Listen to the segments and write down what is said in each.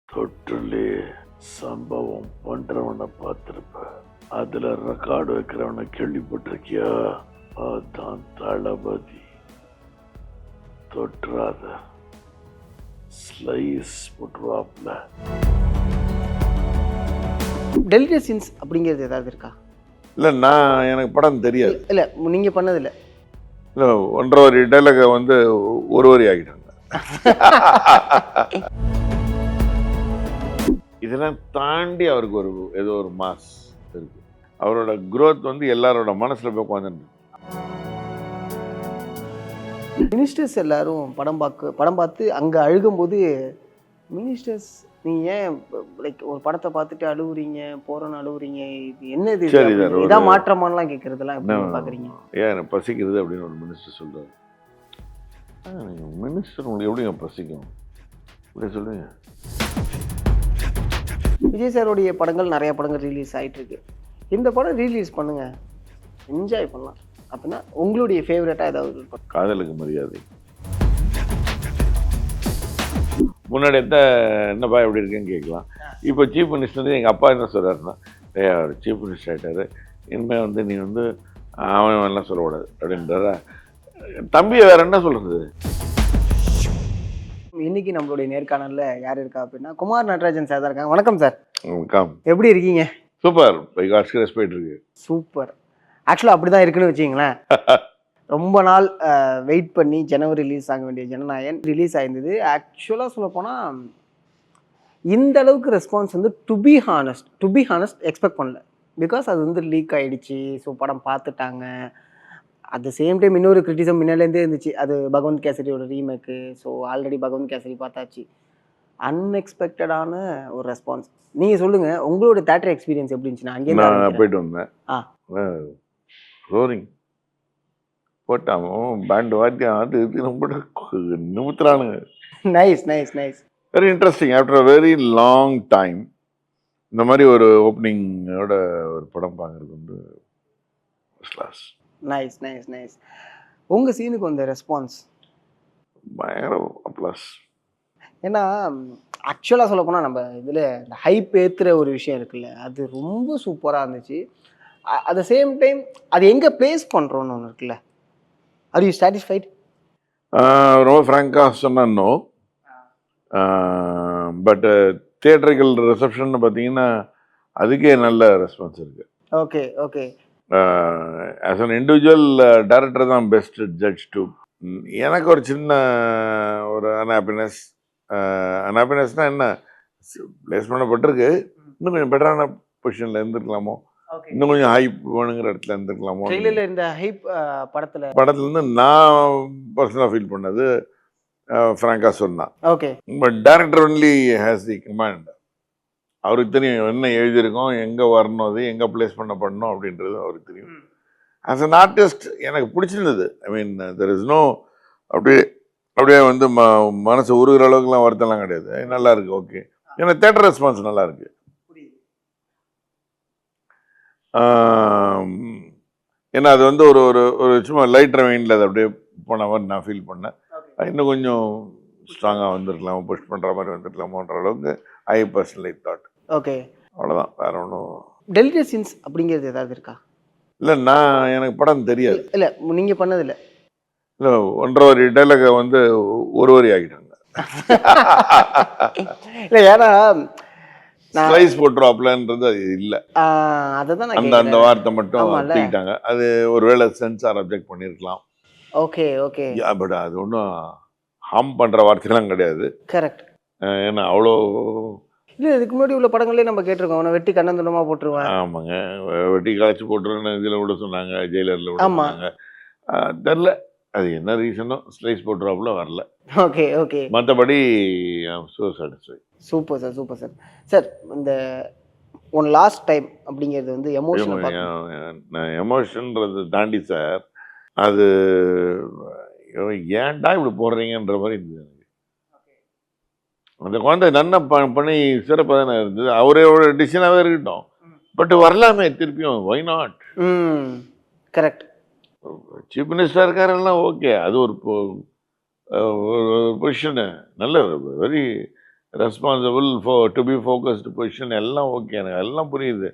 தொட்டுலே சம்பவம் பண்றவனை பார்த்திருப்ப, அதுல ரெக்கார்டு வைக்கிறவனை கேள்விப்பட்டிருக்கியா? அதான் தளபதி. தொட்டுறாத, ஸ்லைஸ் போட்டுருவாப்ல. டெலிட்டட் சீன்ஸ் அப்படிங்கிறது ஏதாவது இருக்கா? இல்லை, எனக்கு படம் தெரியாது. இல்லை, நீங்கள் பண்ணதில்லை. இல்லை, 1.5 டைலாக வந்து ஒரு வரி ஆகிட்டாங்க. இதெல்லாம் தாண்டி அவருக்கு ஏதோ ஒரு மாஸ் இருக்கு. அவரோட growth வந்து எல்லாரோட மனசுல போய் உட்காந்துருக்கு. மினிஸ்டர்ஸ் எல்லாரும் படம் பார்த்து அங்கே அழுகும்போது, மினிஸ்டர்ஸ் நீங்கள் ஏன் லைக் ஒரு படத்தை பார்த்துட்டு அழுவுறீங்க, போகிறோன்னு அழுவுறீங்க, இது என்னது, சரி, இதான் மாற்றமானலாம் கேட்குறதெல்லாம் எப்படி பார்க்குறீங்க? ஏன் எனக்கு பசிக்கிறது அப்படின்னு ஒரு மினிஸ்டர் சொல்றாரு. மினிஸ்டர் உங்களுக்கு எப்படிங்க பசிக்கும் அப்படி சொல்லுங்க. விஜய் சாரோடைய படங்கள் நிறைய படங்கள் ரிலீஸ் ஆகிட்டு இருக்கு. இந்த படம் ரிலீஸ் பண்ணுங்க, என்ஜாய் பண்ணலாம். அப்படின்னா உங்களுடைய ஃபேவரட்டாக ஏதாவது ஒரு படம்? காதலுக்கு மரியாதை. முன்னாடி என்னப்பா எப்படி இருக்குன்னு கேட்கலாம். இப்போ சீஃப் மினிஸ்டர் எங்கள் அப்பா என்ன சொல்கிறாருன்னா, அவர் சீஃப் மினிஸ்டர் ஆகிட்டாரு, இனிமேல் வந்து நீ வந்து அவன் எல்லாம் சொல்லக்கூடாது அப்படின்றாரா. தம்பியை வேற என்ன சொல்கிறது? இன்னைக்கு நம்மளுடைய நேர்காணலில் யார் இருக்கா அப்படின்னா குமார் நடராஜன் சார் தான் இருக்காங்க. வணக்கம் சார். வணக்கம். எப்படி இருக்கீங்க? சூப்பர், போயிட்டு இருக்கு. சூப்பர். ஆக்சுவலாக அப்படி தான் இருக்குன்னு வச்சிங்களேன். ரொம்ப நாள் வெயிட் பண்ணி ஜனவரி ரிலீஸ் ஆக வேண்டிய ஜனநாயகன் ரிலீஸ் ஆயிருந்தது. ஆக்சுவலாக சொல்ல போனால் இந்த அளவுக்கு ரெஸ்பான்ஸ் வந்து டு பி ஹானஸ்ட் எக்ஸ்பெக்ட் பண்ணல. பிகாஸ் அது வந்து லீக் ஆகிடுச்சு, ஸோ படம் பார்த்துட்டாங்க. அட் த சேம் டைம் இன்னொரு கிரிட்டிசம் முன்னாலேருந்தே இருந்துச்சு, அது பகவந்த் கேசரியோட remake. So already Bhagavanth Kesari பார்த்தாச்சு. அன்எக்ஸ்பெக்டடான ஒரு ரெஸ்பான்ஸ். நீங்கள் சொல்லுங்கள், உங்களோட தேட்டர் எக்ஸ்பீரியன்ஸ் எப்படி இருந்துச்சு? நான் அங்கேயே போயிட்டு வந்தேன். ரோரிங் போட்டாமோ பேண்ட் வாத்தியம் அது இது ரொம்ப நிமித்துறானுங்க. Nice. Very interesting. After a very long time இந்த மாதிரி ஒரு ஓப்பனிங்கோட ஒரு படம் பார்க்குறது வந்து கிளாஸ். நைஸ். உங்கள் சீனுக்கு வந்த ரெஸ்பான்ஸ் பயங்கர அப்ளாஸ். ஏன்னா ஆக்சுவலாக சொல்ல போனால் நம்ம இதில் இந்த ஹைப் ஏற்றுற ஒரு விஷயம் இருக்குல்ல, அது ரொம்ப சூப்பராக இருந்துச்சு. அட் த சேம் டைம் அது எங்கே ப்ளேஸ் பண்ணுறோன்னு ஒன்று இருக்குல்ல, ஆர் யூ சாட்டிஸ்ஃபைட்? ரொம்ப ஃப்ராங்காக சொன்னால் நோ. பட் தியேட்டர்கள் ரிசப்ஷன் பார்த்தீங்கன்னா அதுக்கே நல்ல ரெஸ்பான்ஸ் இருக்குது. Okay. As an individual director தான் பெஸ்ட் ஜட்ஜ் டு. எனக்கு ஒரு சின்ன ஒரு அன்ஹாப்பினஸ்னால் என்ன, பிளேஸ் பண்ணப்பட்டிருக்கு, இன்னும் கொஞ்சம் பெட்டரான பொசிஷனில் இருந்துருக்கலாமோ, இன்னும் கொஞ்சம் ஹைப் வேணுங்கிற இடத்துல இருந்துருக்கலாமோ. இந்த ஹைப் படத்துலேருந்து நான் பர்சனலாக ஃபீல் பண்ணது ஃப்ராங்காக சொன்னான். Okay. But director only has the command. அவருக்கு தெரியும் என்ன எழுதியிருக்கோம், எங்கே வரணும், அது எங்கே பிளேஸ் பண்ணப்படணும் அப்படின்றது அவருக்கு தெரியும். ஆஸ் அன் ஆர்டிஸ்ட் எனக்கு பிடிச்சிருந்தது. ஐ மீன் தெர் இஸ் நோ அப்படியே வந்து மனசு உருகிற அளவுக்குலாம் வருத்தம்லாம் கிடையாது. நல்லா இருக்கு, ஓகே. ஏன்னா தேட்டர் ரெஸ்பான்ஸ் நல்லா இருக்கு. ஏன்னா அது வந்து ஒரு ஒரு சும்மா லைட் ரெவைனில் அது அப்படியே போன மாதிரி நான் ஃபீல் பண்ணேன். இன்னும் கொஞ்சம் ஸ்ட்ராங்காக வந்துருக்கலாமோ, புஷ் பண்ணுற மாதிரி வந்துருக்கலாமோன்ற அளவுக்கு ஐ பர்சனலி தாட். ஓகே, அவ்வளோதான், வேற ஒன்றும். டெலிட்டட் சீன்ஸ் அப்படிங்கிறது ஏதாவது இருக்கா? இல்லை, எனக்கு படம் தெரியாது. இல்லை, நீங்கள் பண்ணதில்லை. இல்லை, 1.5 டைலாக வந்து ஒரு வரி ஆகிட்டாங்க. இல்லை, ஏன்னா ஸ்லைஸ் போட்டுருவாப்லன்றது அது இல்லை. அதுதான் அந்த வார்த்தை மட்டும் தூக்கிட்டாங்க. அது ஒருவேளை சென்சார் அப்ஜெக்ட் பண்ணியிருக்கலாம். ஓகே. பட் அது ஒன்றும் ஹார்ம் பண்ணுற வார்த்தைலாம் கிடையாது. கரெக்ட். ஏன்னா அவ்வளோ இல்லை, இதுக்கு முன்னாடி உள்ள படங்களே நம்ம கேட்டிருக்கோம், அவனை வெட்டி கண்ணந்துலமா போட்டுருவேன். ஆமாங்க, வெட்டி களைச்சி போட்டுருவேன்னு இதில் விட சொன்னாங்க, ஜெயிலரில் விட சொன்னாங்க. தெரில அது என்ன ரீசனோ, ஸ்லைஸ் போட்டுருவாப்புல வரல. ஓகே. மற்றபடி so satisfy. Super sir. Sir, இந்த ஒன் லாஸ்ட் டைம் அப்படிங்கிறது வந்து எமோஷன்றது தாண்டி சார், அது ஏன்டா இப்படி போடுறீங்கன்ற மாதிரி இருந்தது. அந்த குழந்தை நன்னா பண்ணி சிறப்பாக தானே இருந்தது. அவரோட டிசிஷனாகவே இருக்கட்டும், பட் வரலாமே திருப்பியும், why not? Correct. Chief minister இருக்காரெல்லாம் ஓகே, அது ஒரு பொசிஷனு, நல்ல very responsible to be focused position எல்லாம் ஓகே, எனக்கு எல்லாம் புரியுது.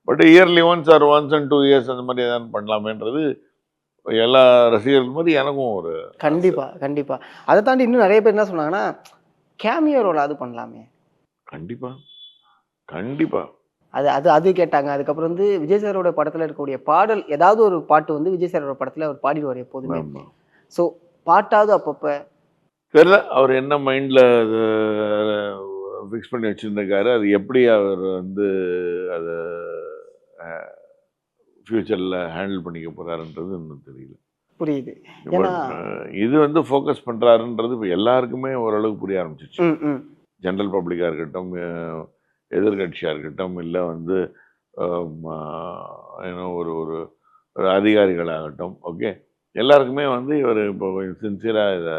But yearly once or once and 2 years அந்த மாதிரி ஏதாவது பண்ணலாமேன்றது எல்லா ரசிகர்கள் மாதிரி எனக்கும் ஒரு கண்டிப்பா கண்டிப்பா. அதை தாண்டி இன்னும் நிறைய பேர் என்ன சொன்னாங்கன்னா, கேமியோ ரோல் அது பண்ணலாமே. கண்டிப்பா கண்டிப்பா. அது அது அது கேட்டாங்க. அதுக்கப்புறம் வந்து விஜய் சாரோட படத்துல இருக்கக்கூடிய பாடல், ஏதாவது ஒரு பாட்டு வந்து விஜய் சாரோட படத்துல அவர் பாடிடுவார் எப்போதுமே. ஆமா. ஸோ பாட்டாவது அப்பப்ப தெரியல அவர் என்ன மைண்ட்ல அது ஃபிக்ஸ் பண்ணி வச்சிருந்திருக்காரு, அது எப்படி அவர் வந்து அதை ஃபியூச்சர்ல ஹேண்டில் பண்ணிக்க போறாருன்றது இன்னும் தெரியல. புரியுது. பட் ஏன்னா இது வந்து ஃபோக்கஸ் பண்றாருன்றது இப்போ எல்லாருக்குமே ஓரளவுக்கு புரிய ஆரம்பிச்சிச்சு. ம், ம். ஜென்ரல் பப்ளிக்காக இருக்கட்டும், எதிர்கட்சியாக இருக்கட்டும், இல்லை வந்து ஏன்னா ஒரு ஒரு ஒரு அதிகாரிகளாகட்டும், ஓகே, எல்லாருக்குமே வந்து இவர் இப்போ கொஞ்சம் சின்சியராக இதை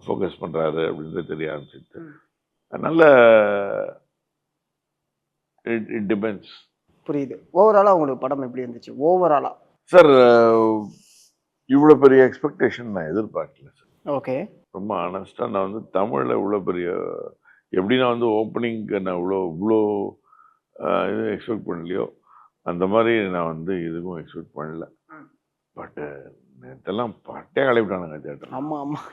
ஃபோக்கஸ் பண்ணுறாரு அப்படின்றது தெரிய ஆரம்பிச்சிட்டு. அதனால் இட் டிபெண்ட்ஸ். புரியுது. ஓவராலா உங்களுக்கு படம் எப்படி இருந்துச்சு? ஓவராலா. சார், இவ்வளோ பெரிய எக்ஸ்பெக்டேஷன் நான் எதிர்பார்க்கல சார். ஓகே. ரொம்ப ஆனஸ்ட்டாக நான் வந்து தமிழில் இவ்வளோ பெரிய எப்படி நான் வந்து ஓப்பனிங்க்கு நான் இவ்வளோ இது எக்ஸ்பெக்ட் பண்ணலையோ, அந்த மாதிரி நான் வந்து இதுக்கும் எக்ஸ்பெக்ட் பண்ணல. பட்டு நேற்றெல்லாம் பட்டே கிளப்பிட்டானுங்க தேட்டர். ஆமாம் ஆமாம்.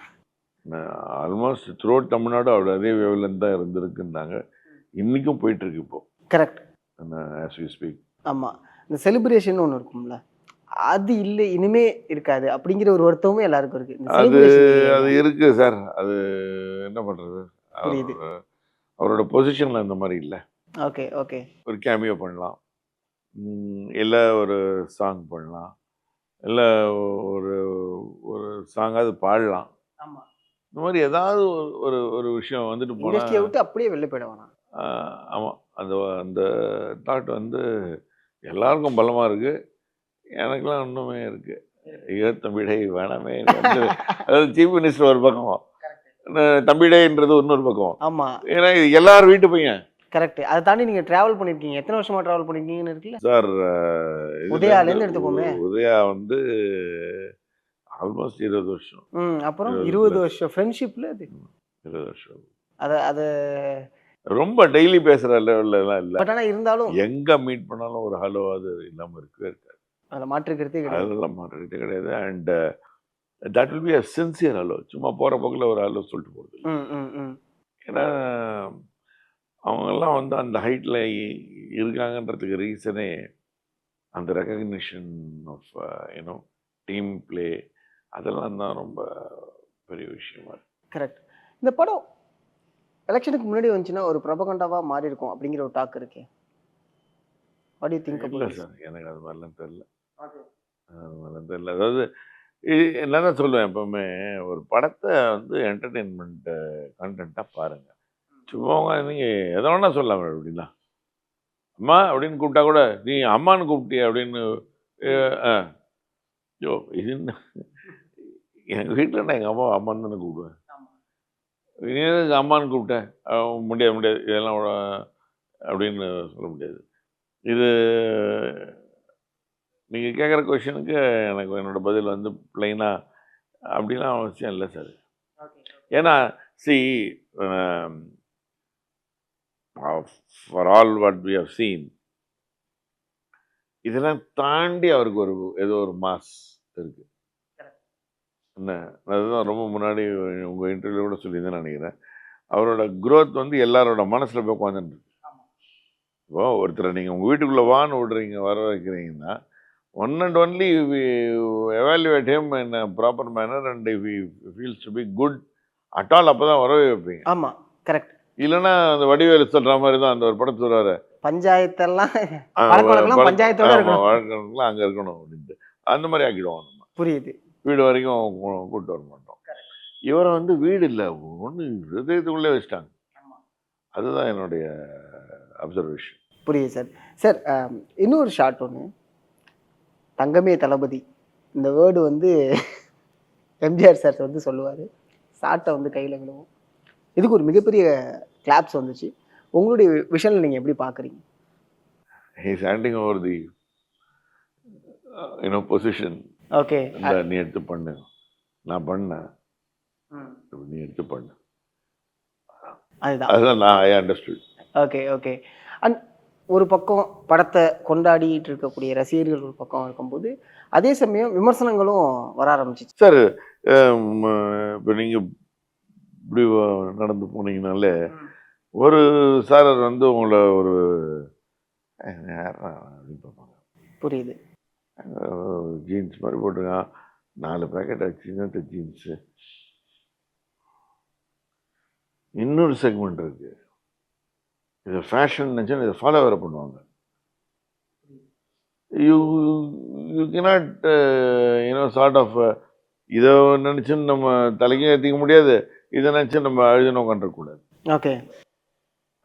ஆல்மோஸ்ட் த்ரூ அவுட் தமிழ்நாடு அவ்வளோ அதே வேவ்லேருந்து தான் இருந்திருக்குன்னாங்க. இன்றைக்கும் போயிட்டுருக்கு இப்போது. கரெக்ட். As we speak. ஆமாம். இந்த செலிப்ரேஷன் ஒன்று இருக்கும்ல, அது இல்லை இனிமே இருக்காது அப்படிங்கிற ஒரு வருத்தமும் எல்லாருக்கும் இருக்கு. இந்த அது celebration அது இருக்குது சார். அது என்ன பண்ணுறது, புரியுது. அவரோட பொசிஷனில் இந்த மாதிரி இல்லை. Okay okay. ஒரு கேமியோ பண்ணலாம், இல்லை ஒரு சாங் பண்ணலாம், இல்லை ஒரு ஒரு சாங்காவது பாடலாம். ஆமாம். இந்த மாதிரி ஏதாவது ஒரு ஒரு விஷயம் வந்துட்டு இண்டஸ்ட்ரியை போனால். விட்டு அப்படியே வெளில போயிட வேணாம். ஆமாம், அந்த அந்த தாட் வந்து எல்லாருக்கும் பலமாக இருக்குது. எனக்கெல்லாம் இன்னுமே இருக்குது. தம்பிடை வேணாமே வந்து அதாவது சீஃப் மினிஸ்டர் ஒரு பக்கம், தம்பிடைன்றது இன்னொரு பக்கம். ஆமாம். ஏன்னா இது எல்லாரும் வீட்டு பையன் கரெக்ட். அதை தாண்டி நீங்கள் ட்ராவல் பண்ணியிருக்கீங்க. எத்தனை வருஷமா ட்ராவல் பண்ணியிருக்கீங்கன்னு இருக்குல்ல சார். உதயாலேருந்து எடுத்துப்போமே. உதயா வந்து ஆல்மோஸ்ட் 20 வருஷம். அப்புறம் 20 வருஷம் ஃப்ரெண்ட்ஷிப்பில் அது 20 வருஷம். அதை அதை ரொம்ப டெய்லி பேசுகிற லெவல்லாம் இல்லை. பட் ஆனால் இருந்தாலும் எங்கே மீட் பண்ணாலும் ஒரு ஹலோ அது இல்லாமல் இருக்கவே இருக்காது. அதில் மாற்றுக்கிறதே கிடையாது. அதெல்லாம் மாற்றிக்கிட்டே கிடையாது. And that will be a sincere hello. சும்மா போகிற போக்கில் ஒரு ஹலோ சொல்லிட்டு போகிறது. ஏன்னா அவங்கெல்லாம் வந்து அந்த ஹைட்டில் இருக்காங்கன்றதுக்கு ரீசனே அந்த recognition of you know team play, அதெல்லாம் தான் ரொம்ப பெரிய விஷயமா இருக்கு. கரெக்ட். இந்த படம் எலெக்ஷனுக்கு முன்னாடி வந்துச்சுன்னா ஒரு ப்ரொபகண்டாவாக மாறி இருக்கும் அப்படிங்கிற ஒரு டாக் இருக்கே. வாட் யூ திங்க் இல்லை அபௌட்? சார், எனக்கு அது மாதிரிலாம் தெரியல. அது மாதிரிலாம் தெரியல. அதாவது என்ன தான் சொல்லுவேன் எப்பவுமே, ஒரு படத்தை வந்து என்டர்டெயின்மெண்ட் கண்டென்ட்டாக பாருங்கள். சும்மா நீங்கள் எதை வேணா சொல்லலாம் அப்படின்னா, அம்மா அப்படின்னு கூப்பிட்டா கூட நீ அம்மான்னு கூப்பிட்டிய அப்படின்னு. ஐயோ இது என்ன, எங்கள் வீட்டில் நான் எங்கள் அம்மா அம்மான்னு தானே கூப்பிடுவேன். நீ எதுக்கு அம்மான்னு கூப்பிட்டேன்? முடியாது முடியாது இதெல்லாம் அப்படின்னு சொல்ல முடியாது. இது நீங்கள் கேட்குற கொஷனுக்கு எனக்கு என்னோட பதில் வந்து பிளைனாக அப்படிலாம் அவசியம் இல்லை சார். ஏன்னா see for all what we have seen, இதெல்லாம் தாண்டி அவருக்கு ஒரு ஏதோ ஒரு மாஸ் இருக்கு. என்ன, அதுதான் ரொம்ப முன்னாடி உங்கள் இன்டர்வியூ கூட சொல்லியிருந்தேன் நினைக்கிறேன். அவரோட க்ரோத் வந்து எல்லாரோட மனசில் போய் உட்காந்துருக்கு. இப்போ ஒருத்தரை நீங்கள் உங்கள் வீட்டுக்குள்ளே வான்னு விடுறீங்க, வர வைக்கிறீங்கன்னா, one and only evaluate him in proper manner and if he feels to be good at all, அப்போ தான் வரவே வைப்பீங்க. ஆமாம் கரெக்ட். இல்லைன்னா அந்த வடிவேலு சொல்கிற மாதிரி தான் அந்த ஒரு படத்து சொல்கிறாரு, பஞ்சாயத்தெல்லாம் பஞ்சாயத்தோட இருக்கணும், வழக்கெல்லாம் அங்கே இருக்கணும் அப்படின்ட்டு அந்த மாதிரி ஆக்கிடுவோம். நம்ம புரியுது. வீடு வரைக்கும் கூப்பிட்டு வர மாட்டோம். இவரை வந்து வீடு இல்லை, ஒன்று ஹிருதயத்துக்குள்ளே வச்சுட்டாங்க. அதுதான் என்னுடைய அப்சர்வேஷன். புரியுது சார். சார் இன்னொரு ஷார்ட் ஒன்று, தங்கமே தளபதி, இந்த வேர்டு வந்து எம்ஜிஆர் சார் வந்து சொல்லுவார், ஷார்ட்டை வந்து கையில் விழுவும். இதுக்கு ஒரு மிகப்பெரிய கிளாப்ஸ் வந்துச்சு. உங்களுடைய விஷனில் நீங்கள் எப்படி பார்க்குறீங்க? He is handing over the position. Okay, நீ எடுத்து பண்ணு, நான் பண்ணேன், நீ எடுத்து பண்ணு. அதுதான். அதுதான் நான் I understood. Okay, okay. And ஒரு பக்கம் படத்தை கொண்டாடிட்டு இருக்கக்கூடிய ரசிகர்கள் ஒரு பக்கம் இருக்கும்போது, அதே சமயம் விமர்சனங்களும் வர ஆரம்பிச்சுச்சு. சார் இப்போ நீங்கள் இப்படி நடந்து போனீங்கனாலே ஒரு சாரர் வந்து உங்களை ஒரு யாரா அப்படின்னு பார்ப்பாங்க. புரியுது. ஜீன்ஸ் மாதிரி போட்டிருக்கான், 4 பேக்கெட் வச்சுங்க ஜீன்ஸு. இன்னொரு செக்மெண்ட் இருக்கு, இது ஃபேஷன் நினச்சா இதை ஃபாலோ வேறு பண்ணுவாங்க. You you cannot sort of இதை நினச்சுன்னு நம்ம தலைக்கும் ஏற்றிக்க முடியாது, இதை நினச்சி நம்ம அழுதுன்னு உட்காந்துருக்கூடாது. Okay,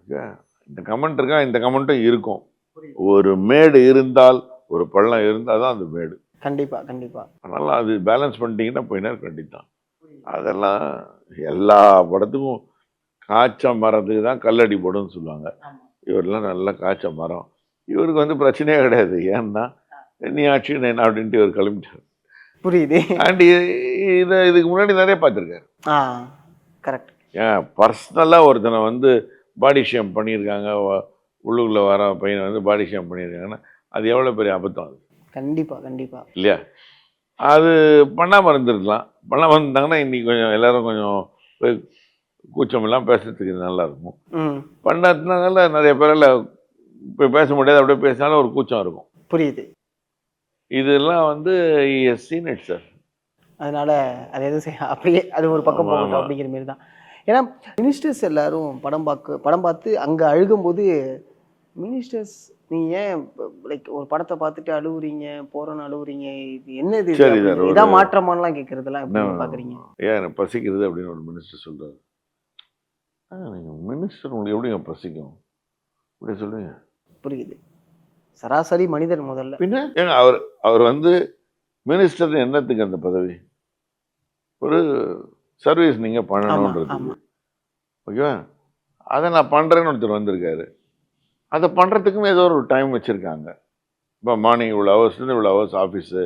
okay. இந்த கமெண்ட் இருக்கா, இந்த கமெண்ட்டும் இருக்கும். ஒரு மேடு இருந்தால், ஒரு பள்ளம் இருந்தால் தான் அந்த மேடு. கண்டிப்பா கண்டிப்பா. அதனால அது பேலன்ஸ் பண்ணிட்டீங்கன்னா போயினா கண்டிப்பாக. அதெல்லாம் எல்லா படத்துக்கும் காய்ச்ச மரத்துக்கு தான் கல்லடி போடுன்னு சொல்லுவாங்க. இவரெல்லாம் நல்லா காய்ச்ச மரம். இவருக்கு வந்து பிரச்சனையே கிடையாது. ஏன்னா நீ ஆட்சி என்ன அப்படின்ட்டு இவர் கிளம்பிட்டார். புரியுது. அண்ட் இதுக்கு முன்னாடி நிறைய பார்த்துருக்காரு. கரெக்ட். ஏன் பர்சனலாக ஒருத்தனை வந்து பாடி ஷேம் பண்ணியிருக்காங்க, உள்ளுக்குள்ளே வர பையனை வந்து பாடி ஷேம் பண்ணியிருக்காங்கன்னா அது எவ்வளோ பெரிய அபத்தம் அது. கண்டிப்பா கண்டிப்பா. இல்லையா? அது பண்ணாமல் இருந்திருக்கலாம். பண்ணாமல் இருந்தாங்கன்னா இன்னைக்கு கொஞ்சம் எல்லாரும் கொஞ்சம் கூச்சமெல்லாம் பேசுறதுக்கு நல்லா இருக்கும். பண்ணாததுனால நிறைய பேரால் இப்போ பேச முடியாது, அப்படியே பேசினாலும் ஒரு கூச்சம் இருக்கும். புரியுது. இதெல்லாம் வந்து சீன் இட் சார். அதனால அது எதுவும் செய்ய அப்படியே அது ஒரு பக்கம் போகட்டும் அப்படிங்கிற மாரி தான். ஏன்னா மினிஸ்டர்ஸ் எல்லாரும் படம் பார்த்து அங்கே அழுகும்போது, மினிஸ்டர்ஸ் நீங்கள் ஏன் லைக் ஒரு படத்தை பார்த்துட்டு அழுவுறீங்க, போகிறோன்னு அழுவுறீங்க, இது என்னது இதான் மாற்றமானலாம் கேட்குறதுலாம் எப்படி பார்க்குறீங்க? ஏன் எனக்கு பசிக்கிறது அப்படின்னு ஒரு மினிஸ்டர் சொல்கிறார். நீங்கள் மினிஸ்டர் உங்களுக்கு எப்படிங்க பசிக்கும் அப்படி சொல்லுவீங்க? புரியுது. சராசரி மனிதர் முதல்ல. பின்ன ஏங்க அவர் வந்து மினிஸ்டர் என்னத்துக்கு அந்த பதவி? ஒரு சர்வீஸ் நீங்கள் பண்ணணுன்றது. ஓகேவா? அதை நான் பண்ணுறேன்னு ஒருத்தர் வந்திருக்காரு. அதை பண்ணுறதுக்குமே ஏதோ ஒரு டைம் வச்சுருக்காங்க. இப்போ மார்னிங் இவ்வளோ ஹவர்ஸ்லேருந்து இவ்வளோ ஹவர்ஸ் ஆஃபீஸு,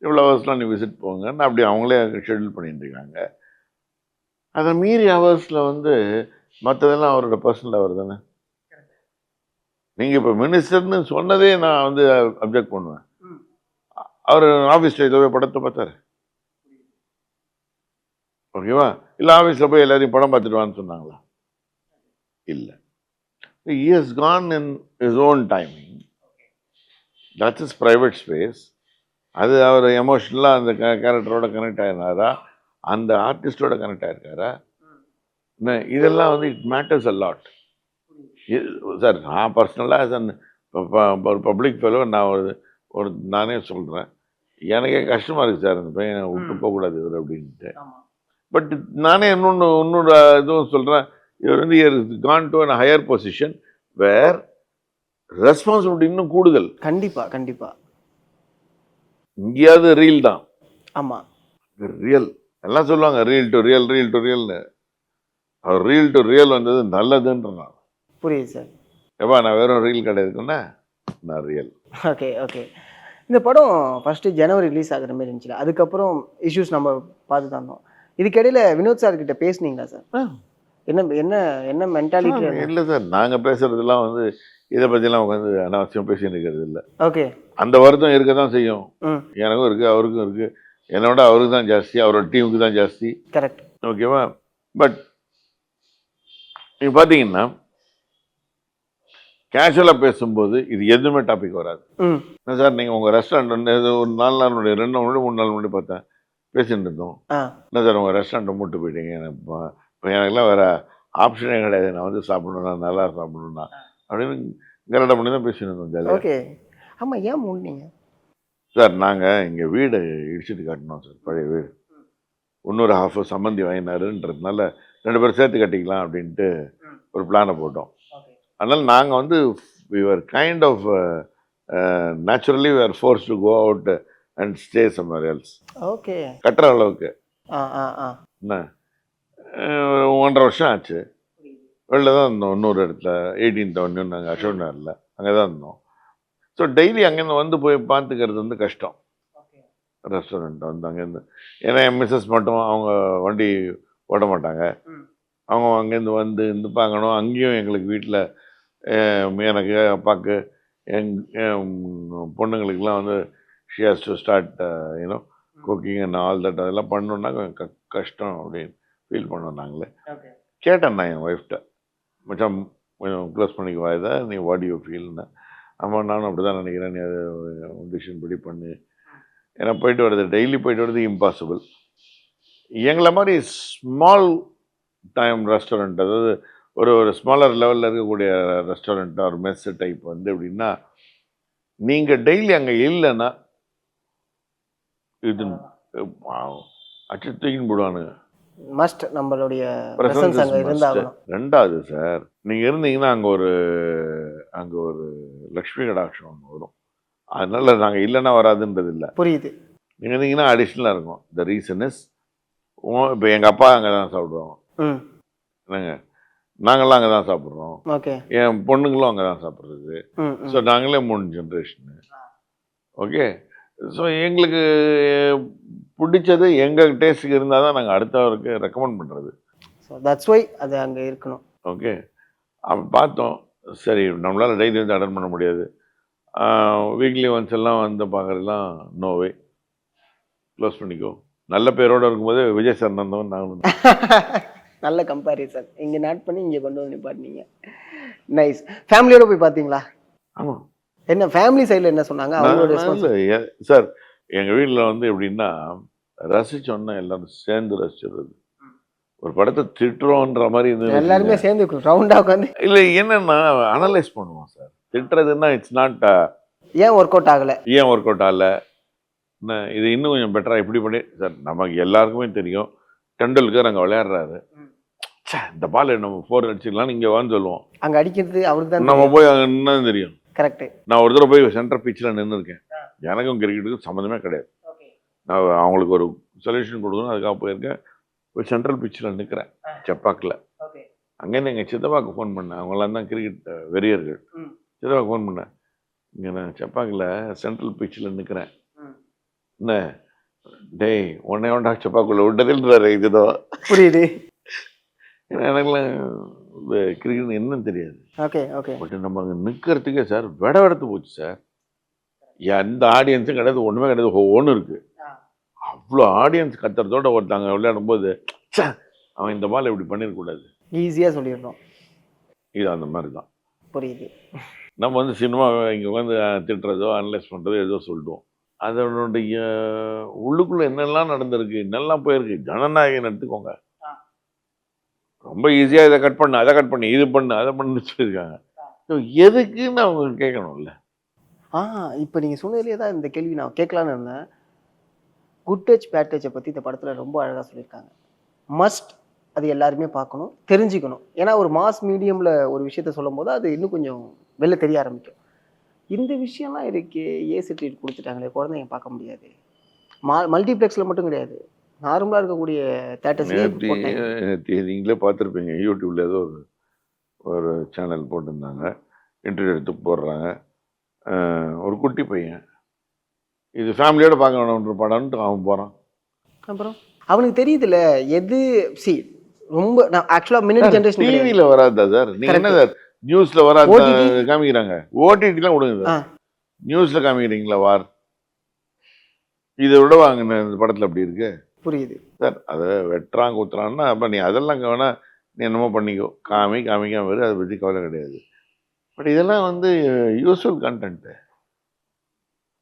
இவ்வளோ ஹவர்ஸ்லாம் நீ விசிட் போங்கன்னு அப்படி அவங்களே ஷெட்யூல் பண்ணிட்டு இருக்காங்க. அதை மீறி ஹவர்ஸில் வந்து மற்றதெல்லாம் அவரோட பர்சனல் அவர் தானே. நீங்கள் இப்போ மினிஸ்டர்னு சொன்னதே நான் வந்து அப்ஜெக்ட் பண்ணுவேன். அவர் ஆஃபீஸில் ஏதோ படத்தை பார்த்தாரு, ஓகேவா? இல்லை ஆஃபீஸில் போய் எல்லாரையும் படம் பார்த்துட்டு வான்னு சொன்னாங்களா? இல்லை. He has gone in his own timing. That's his private space. அது அவர் எமோஷ்னலாக அந்த கேரக்டரோட கனெக்ட் ஆகிருந்தாரா, அந்த ஆர்டிஸ்டோட கனெக்ட் ஆகிருக்காரா? இதெல்லாம் வந்து it matters a lot. Sir நான் பர்சனலாக ஒரு பப்ளிக் ஃபெலோ நான் ஒரு நானே சொல்கிறேன், எனக்கே கஷ்டமாக இருக்குது சார் அந்த பையனை விட்டு போகக்கூடாது இவர் அப்படின்ட்டு. பட் நானே இன்னொரு இதுவும் சொல்கிறேன், இவர் வந்து gone to an higher position where responsibility இன்னும் கூடுதல். கண்டிப்பா கண்டிப்பா. இங்கேயாவது ரீல் தான். ஆமாம், ரியல் எல்லாம் சொல்லுவாங்க, reel to real reel to ரியல்னு. அவர் ரீல் டு ரியல் வந்தது நல்லதுன்றான். புரியுது சார். எப்பா நான் வெறும் ரீல் கிடையாதுக்குன்னா நான் ரியல். Okay okay. இந்த படம் ஃபஸ்ட்டு ஜனவரி ரிலீஸ் ஆகிற மாதிரி இருந்துச்சு, அதுக்கப்புறம் இஷ்யூஸ் நம்ம பார்த்து தந்தோம். இதுக்கிடையில் வினோத் சார் கிட்ட பேசுனீங்களா சார்? என்ன என்ன என்ன மென்டாலிட்டி? இல்லை சார், நாங்கள் பேசுறதுலாம் வந்து இதை பற்றிலாம் உட்காந்து அனாவசியம் பேசின்னு இருக்கிறது இல்லை. ஓகே. அந்த வருத்தம் இருக்க தான் செய்யும். எனக்கும் இருக்குது, அவருக்கும் இருக்குது. என்னோட அவருக்கு தான் ஜாஸ்தி, அவரோட டீமுக்கு தான் ஜாஸ்தி. கரெக்ட். ஓகேவா? பட் நீங்கள் பார்த்தீங்கன்னா கேஷுவலாக பேசும்போது இது எதுவுமே டாபிக் வராது. என்ன சார் நீங்கள் உங்கள் ரெஸ்டாரண்ட் வந்து ஒரு 4 நாள் முன்னாடி 2 நாள் முன்னாடி 3 நாள் முன்னாடி பார்த்தேன் பேசிட்டு இருந்தோம். என்ன சார் உங்கள் ரெஸ்டாரண்ட்டை மூட்டு போயிட்டீங்க, இப்போ எனக்குலாம் வேறு ஆப்ஷனே கிடையாது, நான் வந்து சாப்பிடணும்னா நல்லா சாப்பிடணும்னா அப்படின்னு கரெக்டாக பண்ணி தான் பேசிட்டு இருந்தோம். ஓகே. ஆமாம், ஏன் மூடினீங்க சார்? நாங்கள் இங்கே வீடு இடிச்சிட்டு காட்டினோம் சார், பழைய வீடு. இன்னொரு ஹாஃப் சம்மந்தி வாங்கினாருன்றதுனால 2 பேரும் சேர்த்து கட்டிக்கலாம் அப்படின்ட்டு ஒரு பிளானை போட்டோம். அதனால் நாங்கள் வந்து we were kind of naturally we are forced to go out and stay somewhere else. Okay. கட்டுற அளவுக்கு என்ன 1.5 வருஷம் ஆச்சு. வெளில தான் இருந்தோம், இன்னொரு இடத்துல 18th Avenue நாங்கள் அசோக் நகரில் அங்கே தான் இருந்தோம். ஸோ டெய்லி அங்கேருந்து வந்து போய் பார்த்துக்கிறது வந்து கஷ்டம். ரெஸ்டாரண்ட் வந்து அங்கேருந்து, ஏன்னா என் மிஸ்ஸஸ் மட்டும் அவங்க வண்டி ஓட மாட்டாங்க, அவங்க அங்கேருந்து வந்து இருந்து பார்க்கணும். அங்கேயும் எங்களுக்கு வீட்டில் எனக்கு அப்பாவுக்கு என் பொண்ணுங்களுக்கெல்லாம் வந்து she has to start you know cooking and all that அதெல்லாம் பண்ணணுன்னா கொஞ்சம் கஷ்டம் அப்படின்னு ஃபீல் பண்ணோம் நாங்களே. கேட்டேன் நான் என் ஒய்ஃப்ட்ட, மச்சான் கொஞ்சம் க்ளோஸ் பண்ணிக்குவா இதை, நீ வாட் யூ ஃபீல்னு. ஆமாம் நானும் அப்படி தான் நினைக்கிறேன், நீ அதை டிசிஷன் படி பண்ணு. ஏன்னா போயிட்டு வருது, டெய்லி போயிட்டு வருது இம்பாசிபிள். எங்களை மாதிரி ஸ்மால் டைம் ரெஸ்டாரண்ட், அதாவது ஒரு ஸ்மாலர் லெவலில் இருக்கக்கூடிய ரெஸ்டாரண்ட் ஒரு மெஸ் டைப் வந்து எப்படின்னா, நீங்கள் டெய்லி அங்கே இல்லைன்னா இது அச்சு தூக்கின்னு போடுவானுங்க. மஸ்ட் நம்மளுடைய பிரசன்ஸ் அங்க இருந்தாகணும். ரெண்டாவது சார், நீங்கள் இருந்தீங்கன்னா அங்கே ஒரு லக்ஷ்மி கடாட்சம் ஒன்று வரும். அதனால நாங்கள் இல்லைன்னா வராதுன்றது இல்லை. புரியுது. நீங்கள் இருந்தீங்கன்னா அடிஷ்னலாக இருக்கும். த ரீசன் இஸ், இப்போ எங்கள் அப்பா அங்கே தான் சாப்பிடுவோம், என்னங்க, நாங்களாம் அங்கே தான் சாப்பிட்றோம், ஓகே, என் பொண்ணுங்களும் அங்கே தான் சாப்பிட்றது. ஸோ நாங்களே 3 ஜென்ரேஷனு. ஓகே, ஸோ எங்களுக்கு பிடிச்சது எங்கள் டேஸ்ட்டுக்கு இருந்தால் தான் நாங்கள் அடுத்தவருக்கு ரெக்கமெண்ட் பண்ணுறது. ஸோ தட்ஸ் வை அது அங்கே இருக்கணும். ஓகே, அப்போ பார்த்தோம். சரி, நம்மளால் டெய்லி வந்து அட்டன் பண்ண முடியாது, வீக்லி ஒன்ஸ் எல்லாம் வந்து பார்க்குறதுலாம் நோவே, க்ளோஸ் பண்ணிக்கோ. நல்ல பேரோடு இருக்கும்போது விஜய் சார் நந்தவன் நாங்களும். நல்ல கம்பேரிசன். இங்கே நாட் பண்ணி இங்கே கொண்டு வந்து நிப்பாட்டினீங்க. நைஸ். ஃபேமிலியோட போய் பார்த்தீங்களா? ஆமாம். என்ன ஃபேமிலி சைடில் என்ன சொன்னாங்க? அவங்களோட சார், எங்கள் வீட்டில் வந்து எப்படின்னா, ரசிச்சோன்னா எல்லாரும் சேர்ந்து ரசிச்சிடுறது. ஒரு படத்தை திட்டுறோன்ற மாதிரி எல்லாருமே சேர்ந்து ரவுண்டாக உட்காந்து இல்லை, என்னன்னா அனலைஸ் பண்ணுவோம் சார். திட்டுறதுன்னா இட்ஸ் நாட் ஏன் ஒர்க் அவுட் ஆகலை, என்ன இது இன்னும் கொஞ்சம் பெட்டராக இப்படி பண்ணி. சார், நமக்கு எல்லாருக்குமே தெரியும் டெண்டுல்கர் அங்கே விளையாடுறாரு, இந்த பால் நம்ம 4 அடிச்சிடலாம்னு இங்கே வான்னு சொல்லுவோம். அங்கே அடிக்கிறது அவருக்கு தான் நம்ம போய் அங்கே நின்று தெரியும். கரெக்ட். நான் ஒரு தடவை போய் சென்டர் பிச்சில் நின்று இருக்கேன். எனக்கும் கிரிக்கெட்டுக்கும் சம்மந்தமே கிடையாது. நான் அவங்களுக்கு ஒரு சொல்யூஷன் கொடுக்கணும், அதுக்காக போயிருக்கேன். போய் சென்ட்ரல் பிச்சில் நிற்கிறேன், செப்பாக்கில். அங்கேருந்து எங்கள் சித்தப்பாவுக்கு ஃபோன் பண்ணேன். அவங்களாம் தான் கிரிக்கெட் வெறியர்கள். சித்தப்பாவுக்கு ஃபோன் பண்ணேன், இங்கே நான் செப்பாக்கில் சென்ட்ரல் பிச்சில் நிற்கிறேன், என்ன டேய் உன்னை ஒன்றா செப்பாக்குள்ள விட்டதில்றாரு. இதுதான் புரியுது. ஏன்னா எனக்குலாம் கிரிக்கெட் என்னன்னு தெரியாது. Okay okay. பட் நம்ம அங்கே நிற்கிறதுக்கே சார் வெடவெடுத்து போச்சு சார். எந்த ஆடியன்ஸும் கிடையாது, ஒன்றுமே கிடையாது, ஒவ்வொன்றும் இருக்குது. அவ்வளோ ஆடியன்ஸ் கத்துறதோட ஒருத்தாங்க விளையாடும் போது அவன் இந்த பால் இப்படி பண்ணிடக்கூடாது, ஈஸியாக சொல்லிடுறோம். இது அந்த மாதிரி தான். புரியுது. நம்ம வந்து சினிமா இங்கே வந்து திட்டுறதோ அனலைஸ் பண்ணுறதோ ஏதோ சொல்லிடுவோம். அதனுடைய உள்ளுக்குள்ளே என்னெல்லாம் நடந்திருக்கு, என்னெல்லாம் போயிருக்கு. ஜனநாயகன் எடுத்துக்கோங்க, ரொம்ப ஈஸியாக இதை கட் பண்ணு, அதை கட் பண்ணி, இது பண்ணு, அதை பண்ணு சொல்லியிருக்காங்க. எதுக்குன்னு அவங்க கேட்கணும்ல. இப்போ நீங்கள் சொன்னதுலேயே தான் இந்த கேள்வி நான் கேட்கலான்னு இருந்தேன். குட் டச் பேட் டச்சை பற்றி இந்த படத்தில் ரொம்ப அழகாக சொல்லியிருக்காங்க. மஸ்ட் அது எல்லாருமே பார்க்கணும், தெரிஞ்சுக்கணும். ஏன்னா ஒரு மாஸ் மீடியமில் ஒரு விஷயத்த சொல்லும் போது அது இன்னும் கொஞ்சம் வெளில தெரிய ஆரம்பிக்கும். இந்த விஷயம்லாம் இருக்கு, ஏசிட்ரீட் கொடுத்துட்டாங்களே, குழந்தைங்க பார்க்க முடியாது. மல்டிப்ளெக்ஸில் மட்டும் கிடையாது, நார்மலாக இருக்கக்கூடிய தேட்டர்ஸ். நீங்களே பார்த்துருப்பீங்க, யூடியூப்ல ஏதோ ஒரு சேனல் போட்டிருந்தாங்க, இன்டர்வியூ எடுத்து போடுறாங்க. ஒரு குட்டி பையன் இது ஃபேமிலியோட பார்க்க வேணுன்ற படம்னு அவன் போகிறான். அப்புறம் அவனுக்கு தெரியுதுல்ல எது. சி ரொம்ப நான் ஆக்சுவலாக மினிட் ஜென்ரேஷன் டிவியில் வராதா சார்? நீங்கள் என்ன சார் நியூஸில் வராது காமிக்கிறாங்க, ஓடிடிலாம் விடுங்க சார், நியூஸில் காமிக்கிறீங்களா வார்? இதை விட வாங்கின இந்த படத்தில் அப்படி இருக்கு. புரியுது சார், அதை வெட்டுறான் குத்துறான்னா அப்போ நீ அதெல்லாம் வேணா நீ என்னமோ பண்ணிக்கோ, காமிக்காம வரும், அதை பற்றி கவலை கிடையாது. பட் இதெல்லாம் வந்து யூஸ்ஃபுல் கண்டென்ட்டு,